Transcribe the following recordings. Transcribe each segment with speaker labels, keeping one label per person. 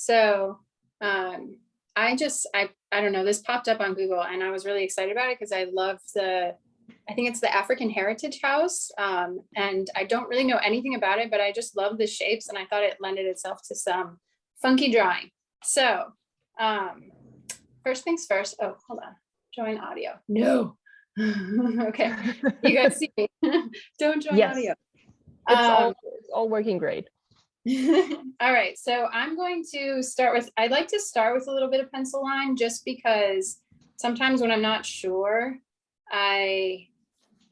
Speaker 1: So I don't know, this popped up on Google and I was really excited about it because I love I think it's the African Heritage House. And I don't really know anything about it, but I just love the shapes and I thought it lended itself to some funky drawing. So first things first, oh, hold on, join audio. No. Okay, you guys see me. Don't join
Speaker 2: Yes.
Speaker 1: audio.
Speaker 2: It's all working great.
Speaker 1: All right, so I'm going to start with, I'd like to start with a little bit of pencil line just because sometimes when I'm not sure, I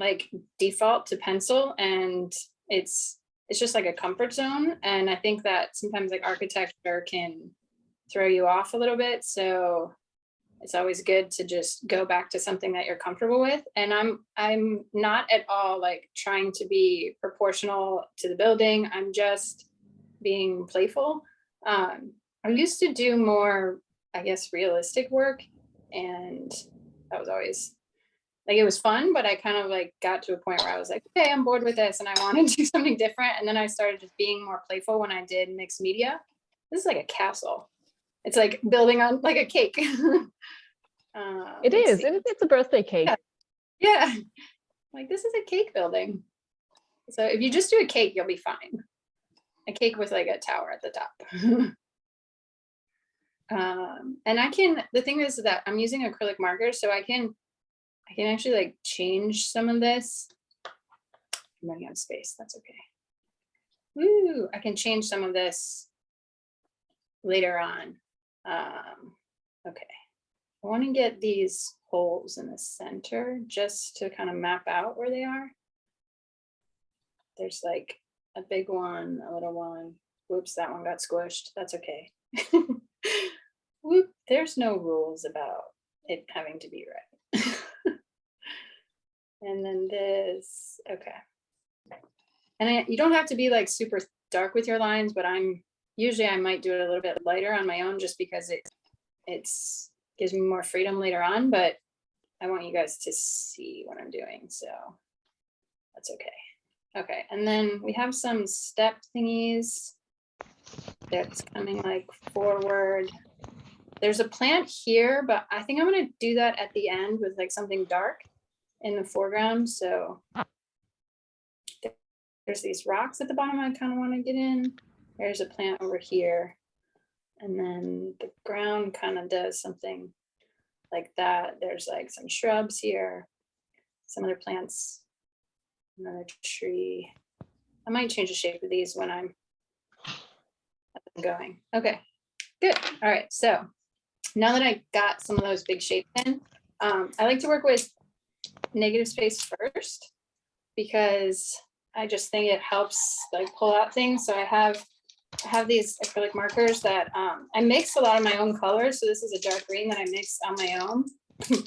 Speaker 1: like default to pencil and it's just like a comfort zone. And I think that sometimes like architecture can throw you off a little bit. So it's always good to just go back to something that you're comfortable with. And I'm not at all like trying to be proportional to the building. I'm just being playful. I used to do more, I guess, realistic work, and that was always like, it was fun, but I kind of like got to a point where I was like, okay, I'm bored with this and I want to do something different. And then I started just being more playful when I did mixed media. This is like a castle. It's like building on like a cake.
Speaker 2: It is. It's a birthday cake.
Speaker 1: Yeah. Like this is a cake building. So if you just do a cake, you'll be fine. A cake with like a tower at the top. And the thing is that I'm using acrylic markers, so I can actually like change some of this. I'm running out of space, that's okay. Woo, I can change some of this later on. Okay, I want to get these holes in the center just to kind of map out where they are. There's like a big one, a little one. Whoops, that one got squished. That's okay. Whoop, there's no rules about it having to be right. And then this, okay. And you don't have to be like super dark with your lines, but usually I might do it a little bit lighter on my own just because it gives me more freedom later on, but I want you guys to see what I'm doing, so that's okay. Okay, and then we have some step thingies that's coming like forward. There's a plant here, but I think I'm gonna do that at the end with like something dark in the foreground. So there's these rocks at the bottom I kind of want to get in. There's a plant over here. And then the ground kind of does something like that. There's like some shrubs here, some other plants, another tree. I might change the shape of these when I'm going. Okay, good. All right, so now that I got some of those big shapes in, I like to work with negative space first because I just think it helps like pull out things. So I have these acrylic markers that I mix a lot of my own colors. So this is a dark green that I mixed on my own,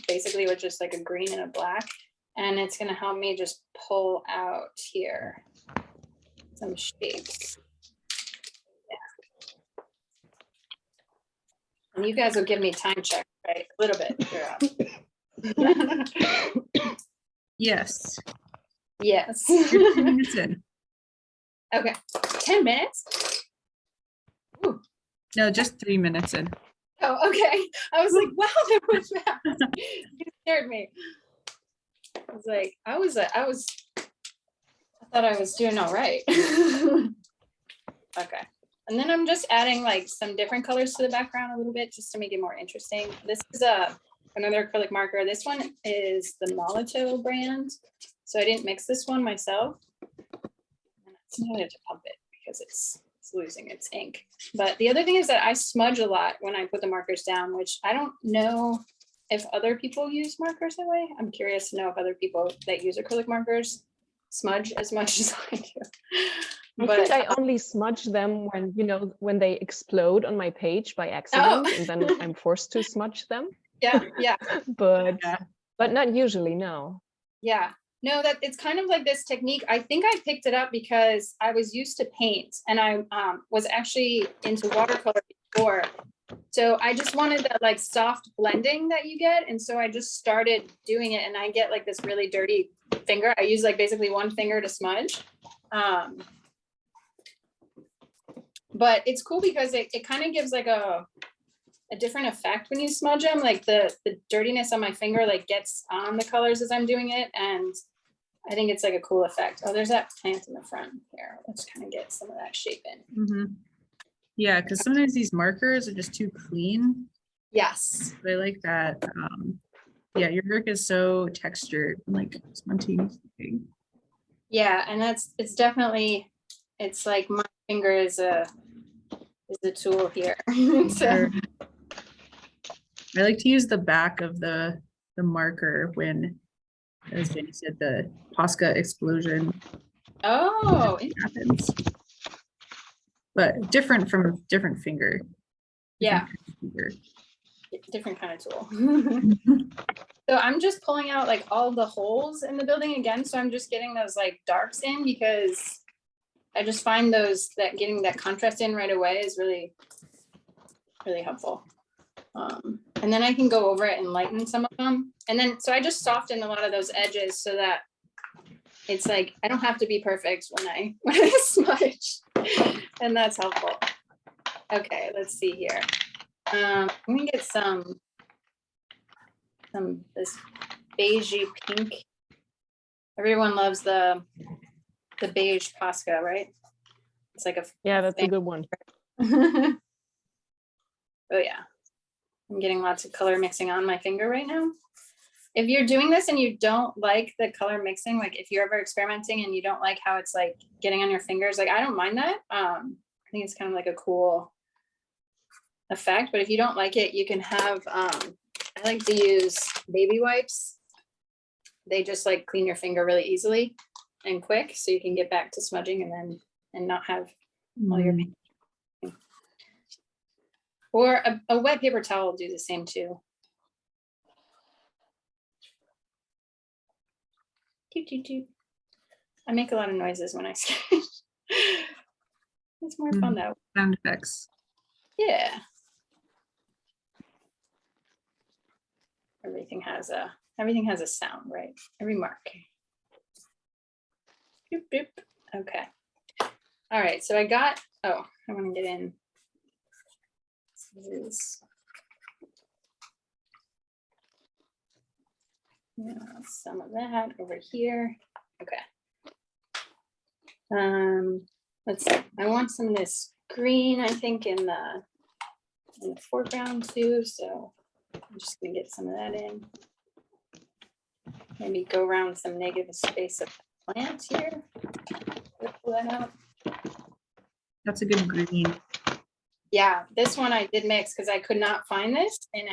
Speaker 1: basically with just like a green and a black. And it's gonna help me just pull out here some shapes. Yeah. And you guys will give me time check, right? A little bit.
Speaker 3: Yes.
Speaker 1: Yes.
Speaker 3: You're 10 minutes in.
Speaker 1: Okay, 10 minutes? Ooh.
Speaker 3: No, just 3 minutes in.
Speaker 1: Oh, okay. I was like, wow, that was fast. You scared me. I was like, I thought I was doing all right. Okay. And then I'm just adding like some different colors to the background a little bit just to make it more interesting. This is another acrylic marker. This one is the Molito brand. So I didn't mix this one myself. And I had to pump it because it's losing its ink. But the other thing is that I smudge a lot when I put the markers down, which I don't know if other people use markers that way. I'm curious to know if other people that use acrylic markers smudge as much as I do.
Speaker 2: I think I only smudge them when they explode on my page by accident, and then I'm forced to smudge them.
Speaker 1: Yeah.
Speaker 2: But not usually, no.
Speaker 1: Yeah. No, that it's kind of like this technique. I think I picked it up because I was used to paint and I was actually into watercolor before. So I just wanted that like soft blending that you get. And so I just started doing it and I get like this really dirty finger. I use like basically one finger to smudge. but it's cool because it kind of gives like a different effect when you smudge them. Like the dirtiness on my finger like gets on the colors as I'm doing it, and I think it's like a cool effect. Oh, there's that plant in the front here. Let's kind of get some of that shape in.
Speaker 3: Yeah, because sometimes these markers are just too clean.
Speaker 1: Yes.
Speaker 3: I like that. Yeah, your work is so textured, like spontaneous.
Speaker 1: Yeah, and it's definitely, it's like my finger is a tool here. So,
Speaker 3: I like to use the back of the marker when, as Jenny said, the Posca explosion
Speaker 1: oh,
Speaker 3: happens. But different from different finger.
Speaker 1: yeah,
Speaker 3: Finger.
Speaker 1: different kind of tool. So I'm just pulling out like all the holes in the building again. So I'm just getting those like darks in because I just find those that getting that contrast in right away is really, really helpful. And then I can go over it and lighten some of them. And then, so I just soften a lot of those edges so that it's like, I don't have to be perfect when I smudge, and that's helpful. Okay, let's see here. I'm gonna get some this beigey pink. Everyone loves the beige Posca, right? It's like
Speaker 2: that's a good one.
Speaker 1: Oh yeah, I'm getting lots of color mixing on my finger right now. If you're doing this and you don't like the color mixing, like if you're ever experimenting and you don't like how it's like getting on your fingers, like I don't mind that. I think it's kind of like a cool effect, but if you don't like it, you can have, I like to use baby wipes. They just like clean your finger really easily and quick, so you can get back to smudging and not have all your paint. Or a wet paper towel will do the same too. Toot, toot, toot. I make a lot of noises when I sketch. It's more fun though.
Speaker 3: Sound effects.
Speaker 1: Yeah. Everything has a sound, right? Every mark. Boop, boop. Okay. All right. So I got. Oh, I want to get in. This is. Some of that over here. Okay. Let's see. I want some of this green, I think, in the foreground too. So I'm just gonna get some of that in. Maybe go around some negative space of plant here. Pull that out.
Speaker 3: That's a good green.
Speaker 1: Yeah, this one I did mix because I could not find this in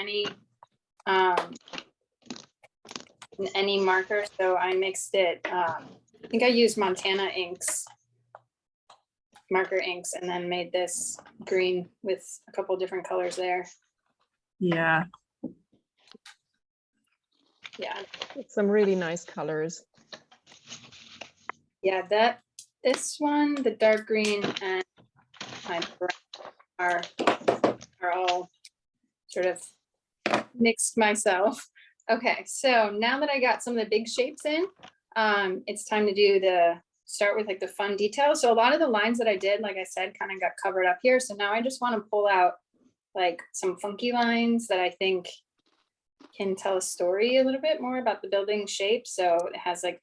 Speaker 1: any marker, so I mixed it. I think I used Montana inks, marker inks, and then made this green with a couple different colors there.
Speaker 3: Yeah.
Speaker 1: Yeah.
Speaker 2: Some really nice colors.
Speaker 1: Yeah, this one, the dark green and my brown are all sort of mixed myself. Okay, so now that I got some of the big shapes in, it's time to do start with like the fun details. So a lot of the lines that I did, like I said, kind of got covered up here. So now I just want to pull out like some funky lines that I think can tell a story a little bit more about the building shape. So it has like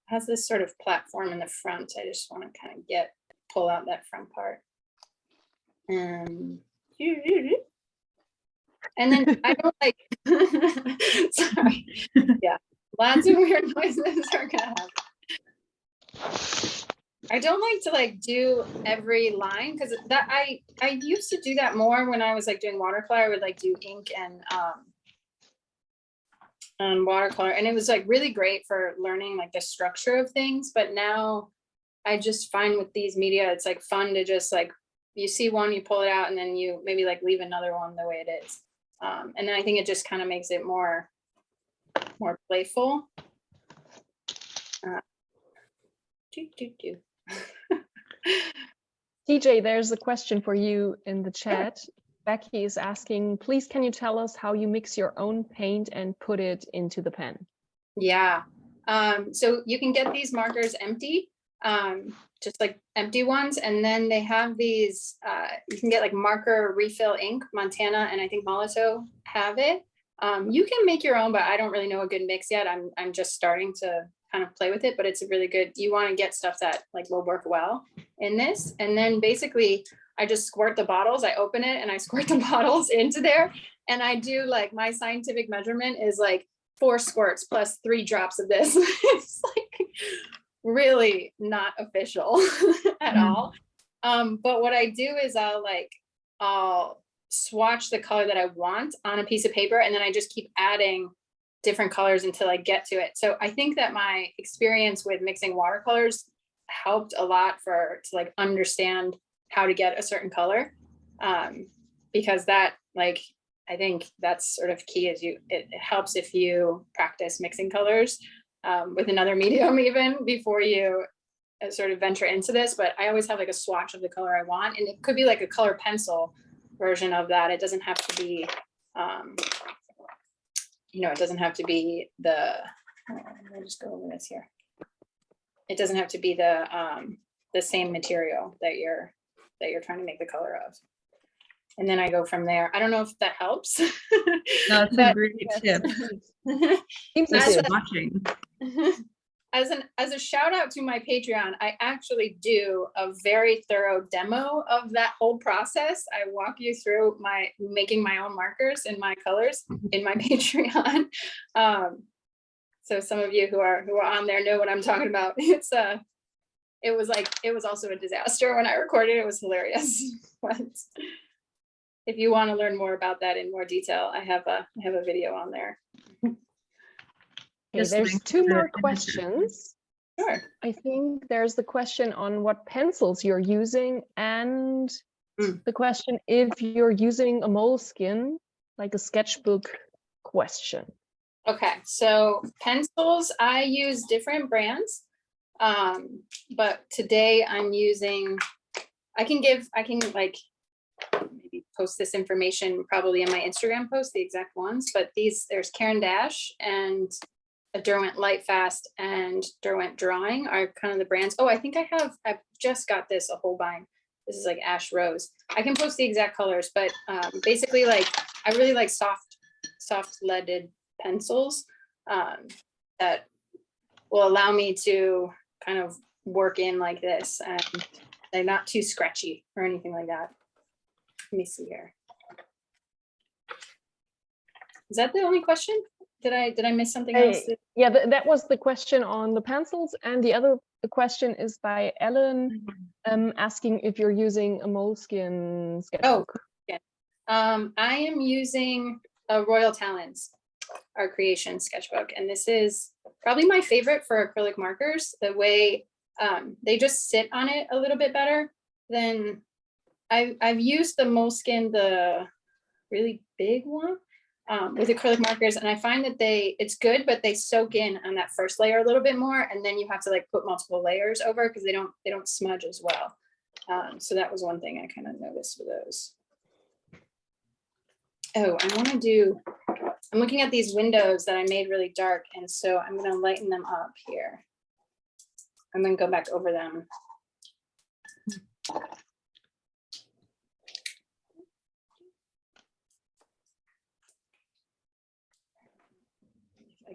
Speaker 1: has this sort of platform in the front. I just want to kind of pull out that front part. And then I don't like, sorry. Yeah, lots of weird noises are gonna happen. I don't like to like do every line because that I used to do that more when I was like doing watercolor. I would like do ink and watercolor, and it was like really great for learning like the structure of things. But now I just find with these media, it's like fun to just like, you see one, you pull it out, and then you maybe like leave another one the way it is. And then I think it just kind of makes it more playful.
Speaker 2: TJ, there's a question for you in the chat. Becky is asking, please, can you tell us how you mix your own paint and put it into the pen?
Speaker 1: Yeah. So you can get these markers empty. just like empty ones. And then they have these, you can get like marker refill ink. Montana and I think Molotow have it. You can make your own, but I don't really know a good mix yet. I'm just starting to kind of play with it, but it's a really good, you want to get stuff that like will work well in this. And then basically I just squirt the bottles, I open it and I squirt the bottles into there. And I do like, my scientific measurement is like 4 squirts plus 3 drops of this. It's like really not official at all. But what I do is I'll swatch the color that I want on a piece of paper, and then I just keep adding different colors until I get to it. So I think that my experience with mixing watercolors helped a lot to like understand how to get a certain color. Because that, like, I think that's sort of key, is it helps if you practice mixing colors with another medium even before you sort of venture into this. But I always have like a swatch of the color I want, and it could be like a color pencil version of that. It doesn't have to be, it doesn't have to be I'll just go over this here. It doesn't have to be the same material that you're trying to make the color of. And then I go from there. I don't know if that helps.
Speaker 3: No, that's a great tip. Watching.
Speaker 1: As a shout out to my Patreon, I actually do a very thorough demo of that whole process. I walk you through making my own markers and my colors in my Patreon. So some of you who are on there know what I'm talking about. It was also a disaster when I recorded. It was hilarious. But if you want to learn more about that in more detail, I have a video on there.
Speaker 2: Okay, there's 2 more questions.
Speaker 1: Sure.
Speaker 2: I think there's the question on what pencils you're using, and the question if you're using a Moleskine, like a sketchbook question.
Speaker 1: Okay, so pencils, I use different brands, but today I'm using, I can like maybe post this information probably in my Instagram post, the exact ones, but there's Caran d'Ache and a Derwent Lightfast and Derwent Drawing are kind of the brands. Oh, I think I've just got this, a whole bind. This is like Ash Rose. I can post the exact colors, but basically, like, I really like soft leaded pencils that will allow me to kind of work in like this, and they're not too scratchy or anything like that. Let me see here. Is that the only question? Did I miss something else?
Speaker 2: Yeah, that was the question on the pencils, and the question is by Ellen, asking if you're using a Moleskine sketchbook.
Speaker 1: Oh, yeah. I am using a Royal Talons Art Creation sketchbook, and this is probably my favorite for acrylic markers. The way they just sit on it a little bit better than I've used the Moleskine, the really big one. With acrylic markers, and I find that it's good, but they soak in on that first layer a little bit more, and then you have to like put multiple layers over because they don't smudge as well. So that was one thing I kind of noticed with those. Oh, I'm looking at these windows that I made really dark, and so I'm going to lighten them up here. I'm going to go back over them.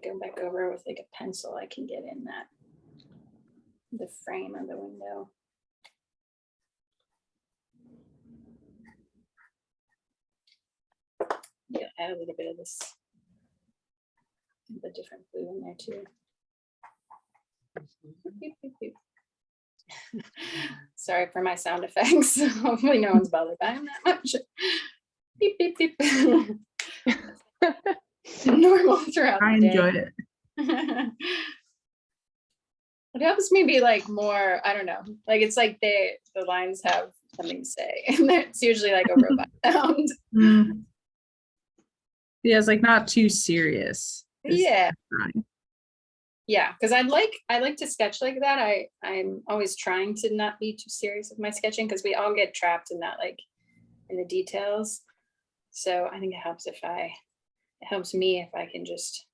Speaker 1: Go back over with like a pencil, I can get in the frame of the window. Yeah, add a little bit of this, the different blue in there too. Sorry for my sound effects. Hopefully no one's bothered by them that much. Beep, beep, beep. Normal throughout
Speaker 3: I
Speaker 1: the day.
Speaker 3: enjoyed it.
Speaker 1: It helps me be like more, I don't know, like it's like the lines have something to say, and it's usually like a robot sound.
Speaker 3: Yeah, it's like not too serious.
Speaker 1: Yeah. Yeah, because I like to sketch like that. I'm always trying to not be too serious with my sketching, because we all get trapped in that, like in the details. So I think it helps me if I can just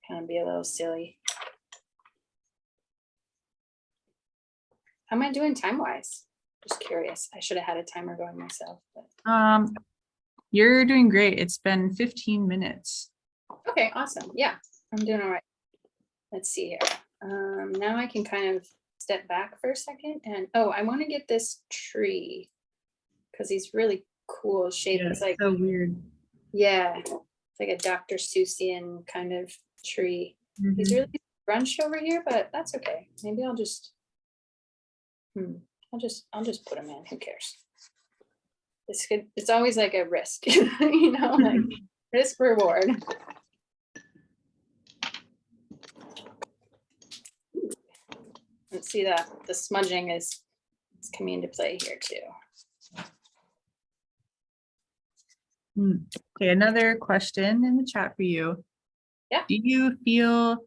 Speaker 1: kind of be a little silly. how am I doing time-wise? Just curious. I should have had a timer going myself, but
Speaker 3: You're doing great. It's been 15 minutes.
Speaker 1: okay, awesome. Yeah, I'm doing all right. Let's see here. Now I can kind of step back for a second and, oh, I want to get this tree because he's really cool shape.
Speaker 3: Yeah,
Speaker 1: It's like,
Speaker 3: so weird.
Speaker 1: yeah, it's like a Dr. Seussian kind of tree. He's
Speaker 3: Mhm.
Speaker 1: really scrunched over here, but that's okay. Maybe I'll just, I'll just put him in. Who cares? It's good. It's always like a risk, you know, like risk reward. Let's see that the smudging is coming into play here too.
Speaker 3: Okay, another question in the chat for you.
Speaker 1: Yeah.
Speaker 3: Do you feel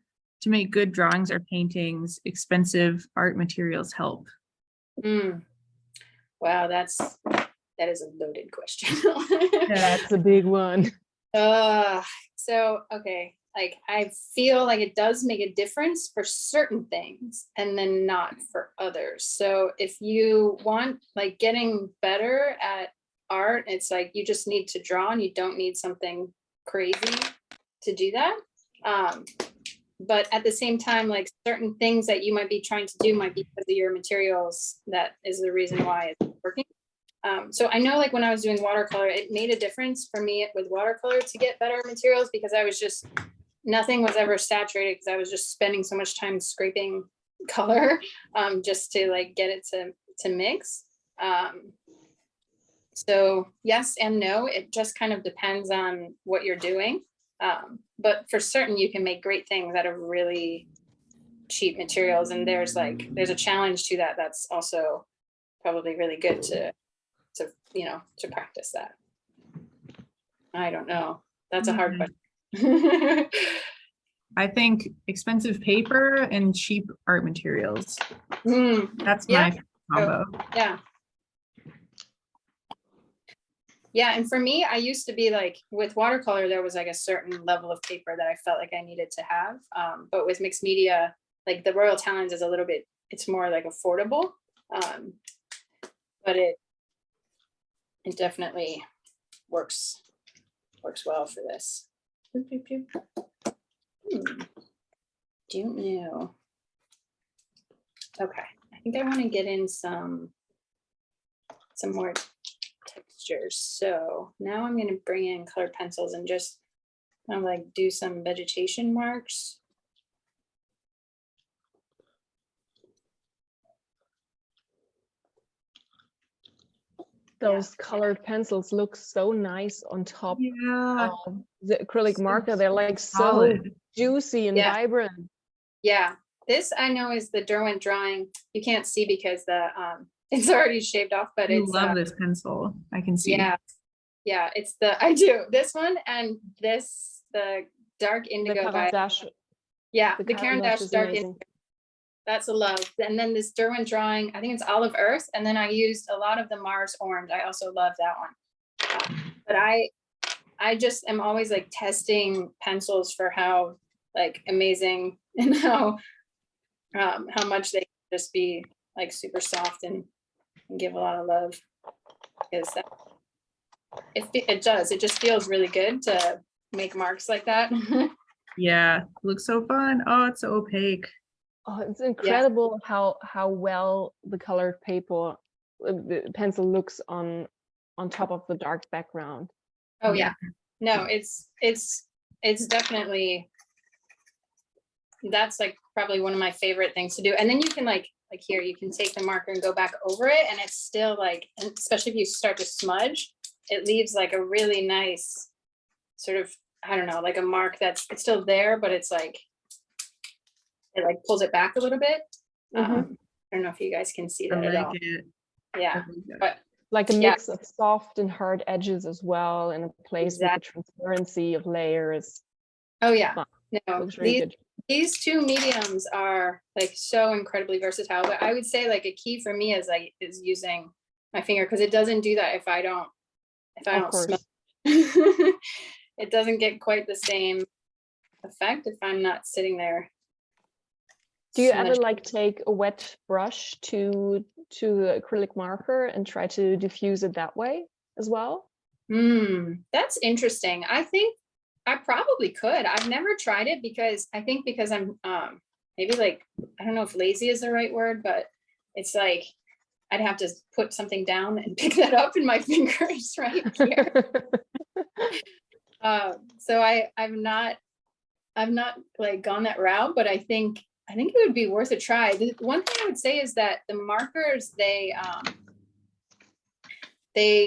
Speaker 3: to make good drawings or paintings, expensive art materials help?
Speaker 1: Wow, that is a loaded question.
Speaker 2: That's a big one.
Speaker 1: So okay, like I feel like it does make a difference for certain things and then not for others. So if you want like getting better at art, it's like you just need to draw and you don't need something crazy to do that. But at the same time, like certain things that you might be trying to do might be because of your materials. That is the reason why it's working. So I know like when I was doing watercolor, it made a difference for me with watercolor to get better materials because I was just, nothing was ever saturated because I was just spending so much time scraping color just to like get it to mix. So yes and no, it just kind of depends on what you're doing. But for certain, you can make great things out of really cheap materials. And there's a challenge to that. That's also probably really good to practice that. I don't know. That's a hard question.
Speaker 3: I think expensive paper and cheap art materials. That's
Speaker 1: Yeah.
Speaker 3: my combo.
Speaker 1: Yeah. Yeah, and for me, I used to be like with watercolor, there was like a certain level of paper that I felt like I needed to have. But with mixed media, like the Royal Talons is a little bit, it's more like affordable. But it definitely works well for this. Don't know. Okay, I think I want to get in some more textures. So now I'm going to bring in colored pencils and just kind of like do some vegetation marks.
Speaker 2: Those colored pencils look so nice on top
Speaker 3: Yeah.
Speaker 2: of the acrylic marker. They're like so
Speaker 3: solid.
Speaker 2: juicy and vibrant.
Speaker 1: Yeah, this I know is the Derwent drawing. You can't see because the it's already shaved off, but
Speaker 3: I
Speaker 1: it's
Speaker 3: love this pencil. I can see.
Speaker 1: Yeah, it's I do this one and this the dark indigo by the Caran d'Ache dark indigo. That's a love. And then this Derwent drawing, I think it's olive earth, and then I used a lot of the Mars orange. I also love that one. But I just am always like testing pencils for how like amazing and how much they just be like super soft and give a lot of love, because it just feels really good to make marks like that.
Speaker 3: Yeah, looks so fun. Oh, it's so opaque.
Speaker 2: Oh, it's incredible how well the colored paper, the pencil looks on top of the dark background.
Speaker 1: Oh yeah, no, it's definitely, that's like probably one of my favorite things to do. And then you can like here, you can take the marker and go back over it, and it's still like, especially if you start to smudge, it leaves like a really nice sort of, I don't know, like a mark it's still there, but it's like, it like pulls it back a little bit. I don't know if you guys can see that at all. Yeah, but
Speaker 2: like a mix of soft and hard edges as well, and a place with the transparency of layers.
Speaker 1: Oh yeah, no,
Speaker 2: really
Speaker 1: these two mediums are like so incredibly versatile. But I would say like a key for me is using my finger, because it doesn't do that if I don't smell. It doesn't get quite the same effect if I'm not sitting there
Speaker 2: Do you
Speaker 1: so
Speaker 2: ever
Speaker 1: much-
Speaker 2: like take a wet brush to the acrylic marker and try to diffuse it that way as well?
Speaker 1: That's interesting. I think I probably could. I've never tried it because I think because I'm maybe like, I don't know if lazy is the right word, but it's like I'd have to put something down and pick that up in my fingers right here. So I've not like gone that route, but I think it would be worth a try. The one thing I would say is that the markers, they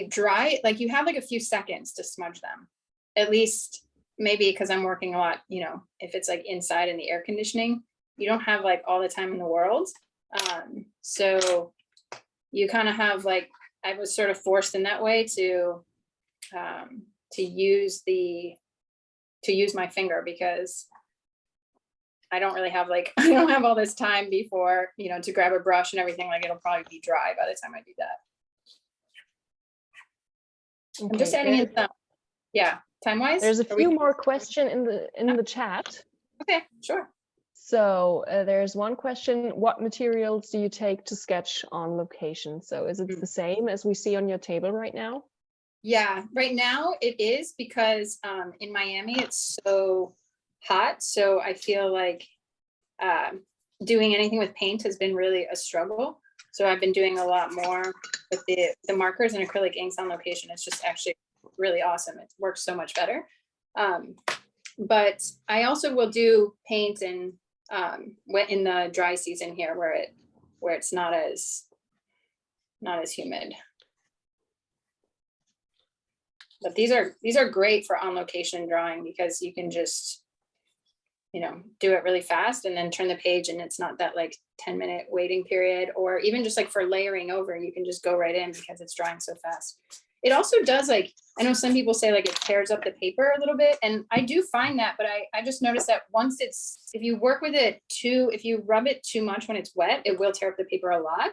Speaker 1: dry, like you have like a few seconds to smudge them. At least maybe because I'm working a lot, you know, if it's like inside in the air conditioning, you don't have like all the time in the world. So you kind of have like, I was sort of forced in that way to use my finger because I don't really have like, I don't have all this time before, you know, to grab a brush and everything. Like it'll probably be dry by the time I do that. I'm just adding in some, yeah, time wise.
Speaker 2: There's a few more questions in the chat.
Speaker 1: Okay, sure.
Speaker 2: So there's one question: what materials do you take to sketch on location? So is it the same as we see on your table right now?
Speaker 1: Yeah, right now it is because in Miami it's so hot. So I feel like doing anything with paint has been really a struggle. So I've been doing a lot more with the markers and acrylic inks on location. It's just actually really awesome. It works so much better. But I also will do paint in the dry season here where it's not as humid. But these are great for on location drawing because you can just, you know, do it really fast and then turn the page and it's not that like 10-minute waiting period, or even just like for layering over, you can just go right in because it's drying so fast. It also does, like, I know some people say like it tears up the paper a little bit, and I do find that, but I just noticed that once if you work with it if you rub it too much when it's wet, it will tear up the paper a lot.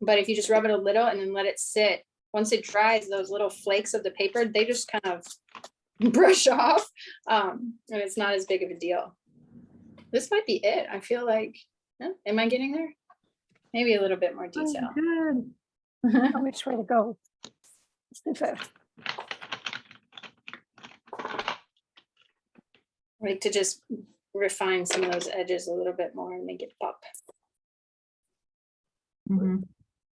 Speaker 1: But if you just rub it a little and then let it sit, once it dries, those little flakes of the paper, they just kind of brush off, and it's not as big of a deal. This might be it. I feel like, am I getting there? Maybe a little bit more detail.
Speaker 3: Good.
Speaker 4: Which way to go?
Speaker 1: Like to just refine some of those edges a little bit more and make it pop.
Speaker 3: Mhm.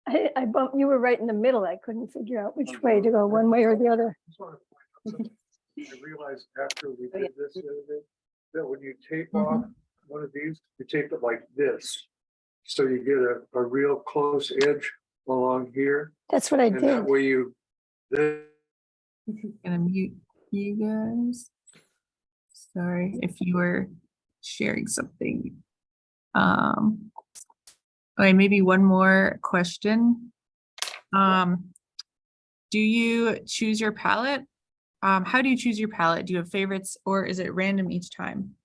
Speaker 4: I bumped, you were right in the middle. I couldn't figure out which way to go, one way or the other.
Speaker 5: I realized after we
Speaker 1: Oh, yeah.
Speaker 5: did this the other day, that when you tape off one of these, you tape it like this. So you get a real close edge along here,
Speaker 4: That's what I
Speaker 5: and that
Speaker 4: did.
Speaker 5: way you, then
Speaker 3: Gonna mute you guys. Sorry if you were sharing something. Okay, maybe one more question. Do you choose your palette? How do you choose your palette? Do you have favorites or is it random each time?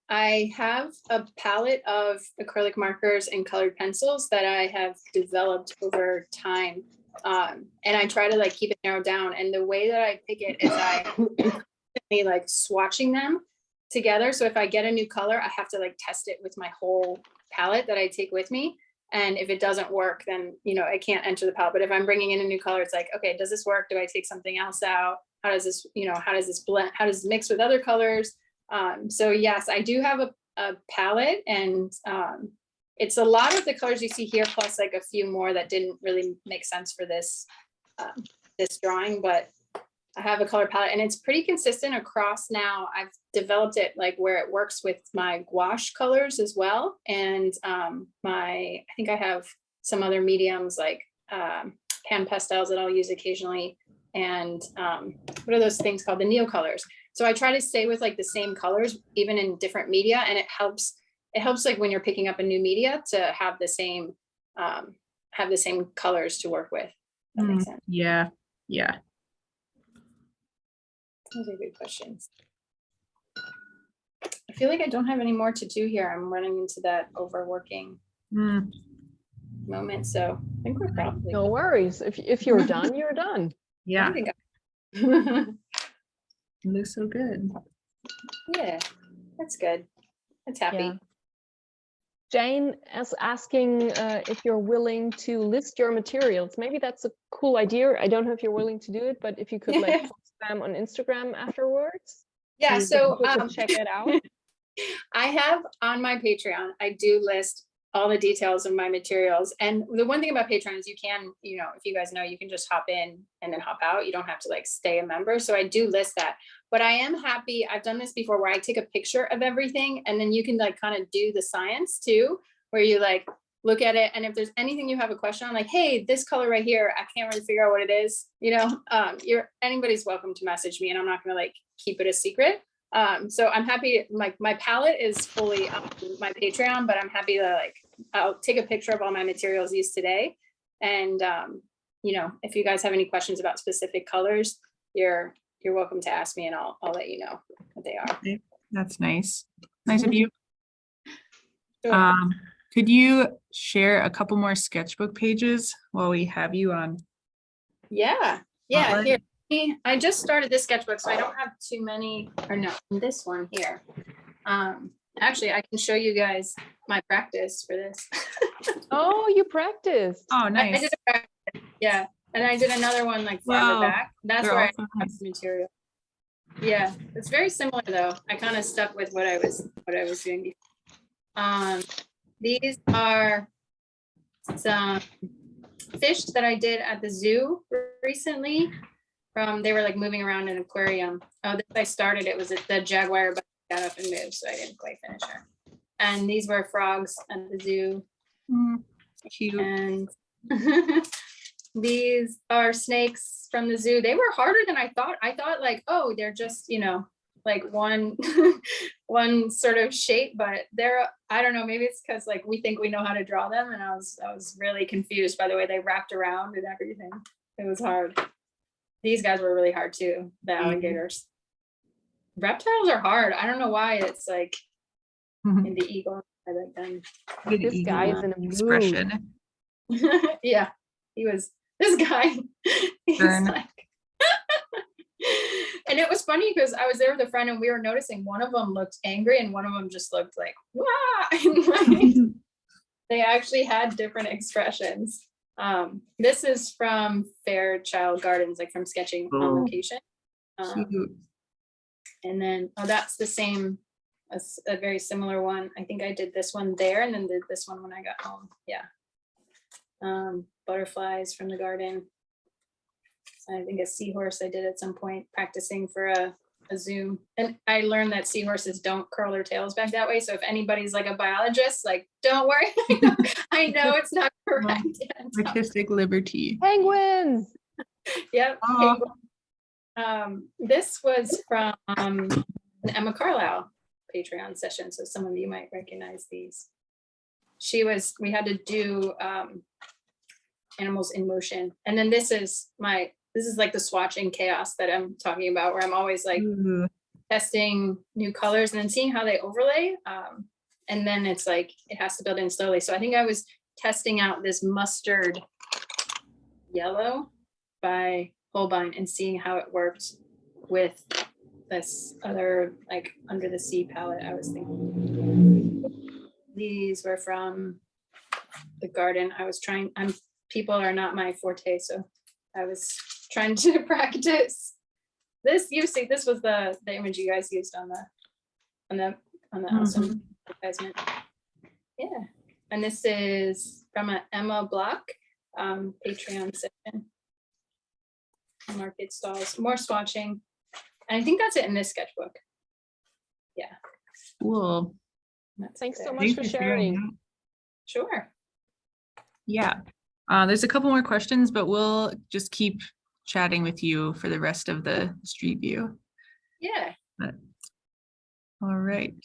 Speaker 1: I have a palette of acrylic markers and colored pencils that I have developed over time. And I try to like keep it narrowed down. And the way that I pick it is I like swatching them together. So if I get a new color, I have to like test it with my whole palette that I take with me. And if it doesn't work, then, you know, I can't enter the palette. But if I'm bringing in a new color, it's like, okay, does this work? Do I take something else out? How does this, you know, how does this blend? How does it mix with other colors? So yes, I do have a palette, and it's a lot of the colors you see here, plus like a few more that didn't really make sense for this this drawing, but I have a color palette and it's pretty consistent across now. I've developed it like where it works with my gouache colors as well. And I think I have some other mediums like pan pastels that I'll use occasionally. And what are those things called? The neo colors. So I try to stay with like the same colors, even in different media. And it helps like when you're picking up a new media to have the same colors to work with. That makes sense.
Speaker 3: Yeah. Yeah.
Speaker 1: Those are good questions. I feel like I don't have any more to do here. I'm running into that overworking moment. So I think we're probably
Speaker 2: No worries. If you're done, you're done.
Speaker 3: Yeah.
Speaker 1: I think
Speaker 3: It looks so good.
Speaker 1: yeah, that's good. It's happy.
Speaker 2: Yeah. Jane is asking if you're willing to list your materials. Maybe that's a cool idea. I don't know if you're willing to do it, but if you could like post them on Instagram afterwards.
Speaker 1: Yeah, so
Speaker 2: people can check it out.
Speaker 1: I have on my Patreon, I do list all the details of my materials. And the one thing about Patreon is you can, you know, if you guys know, you can just hop in and then hop out. You don't have to like stay a member. So I do list that. But I am happy. I've done this before where I take a picture of everything and then you can like kind of do the science too, where you like look at it. And if there's anything you have a question on, like, hey, this color right here, I can't really figure out what it is, you know, anybody's welcome to message me and I'm not going to like keep it a secret. So I'm happy, like my palette is fully on my Patreon, but I'm happy to like, I'll take a picture of all my materials used today. And, you know, if you guys have any questions about specific colors, you're welcome to ask me and I'll let you know what they are.
Speaker 3: That's nice. Nice of you.
Speaker 1: Sure.
Speaker 3: Could you share a couple more sketchbook pages while we have you on?
Speaker 1: Yeah,
Speaker 3: Spotlight?
Speaker 1: here. I just started this sketchbook, so I don't have too many, or no, this one here. Actually, I can show you guys my practice for this.
Speaker 2: Oh, you practiced.
Speaker 3: Oh,
Speaker 1: I
Speaker 3: nice.
Speaker 1: did a practice, yeah, and I did another one like farther
Speaker 3: Wow,
Speaker 1: back. That's
Speaker 3: they're
Speaker 1: where I
Speaker 3: also
Speaker 1: got this material. Yeah, it's very similar though. I kind of stuck with what I was doing before. These are some fish that I did at the zoo recently. They were like moving around in an aquarium. Oh, this I started, it was the jaguar, but I got up and moved, so I didn't quite finish her. And these were frogs at the zoo.
Speaker 3: Cute.
Speaker 1: And these are snakes from the zoo. They were harder than I thought. I thought like, oh, they're just, you know, like one sort of shape, but I don't know, maybe it's because like we think we know how to draw them. And I was really confused by the way they wrapped around and everything. It was hard. These guys were really hard too, the alligators. Reptiles are hard. I don't know why it's like in the eagle. I like them.
Speaker 2: This guy is in a mood.
Speaker 3: Expression.
Speaker 1: Yeah, this guy. He's
Speaker 3: Burn.
Speaker 1: like, and it was funny because I was there with a friend and we were noticing one of them looked angry and one of them just looked like, wow. And like, they actually had different expressions. This is from Fairchild Gardens, like from sketching on location.
Speaker 3: Cute.
Speaker 1: And then, that's the same, a very similar one. I think I did this one there and then did this one when I got home. Yeah. Butterflies from the garden. I think a seahorse I did at some point practicing for a Zoom. And I learned that seahorses don't curl their tails back that way. So if anybody's like a biologist, like, don't worry. I know it's not correct.
Speaker 3: Artistic liberty.
Speaker 2: Penguins.
Speaker 1: Yep.
Speaker 3: Oh.
Speaker 1: This was from an Emma Carlisle Patreon session. So some of you might recognize these. We had to do animals in motion. And then this is like the swatching chaos that I'm talking about, where I'm always like testing new colors and then seeing how they overlay. And then it's like, it has to build in slowly. So I think I was testing out this mustard yellow by Holbein and seeing how it worked with this other like under the sea palette. I was thinking these were from the garden. People are not my forte, so I was trying to practice this. This was the image you guys used on the awesome advertisement. Yeah, and this is from an Emma Block Patreon session. Market stalls, more swatching, and I think that's it in this sketchbook. Yeah.
Speaker 3: Cool.
Speaker 2: Thanks so much
Speaker 3: Thanks
Speaker 2: for sharing.
Speaker 3: that.
Speaker 1: Sure.
Speaker 3: Yeah. There's a couple more questions, but we'll just keep chatting with you for the rest of the street view.
Speaker 1: Yeah.
Speaker 3: All right.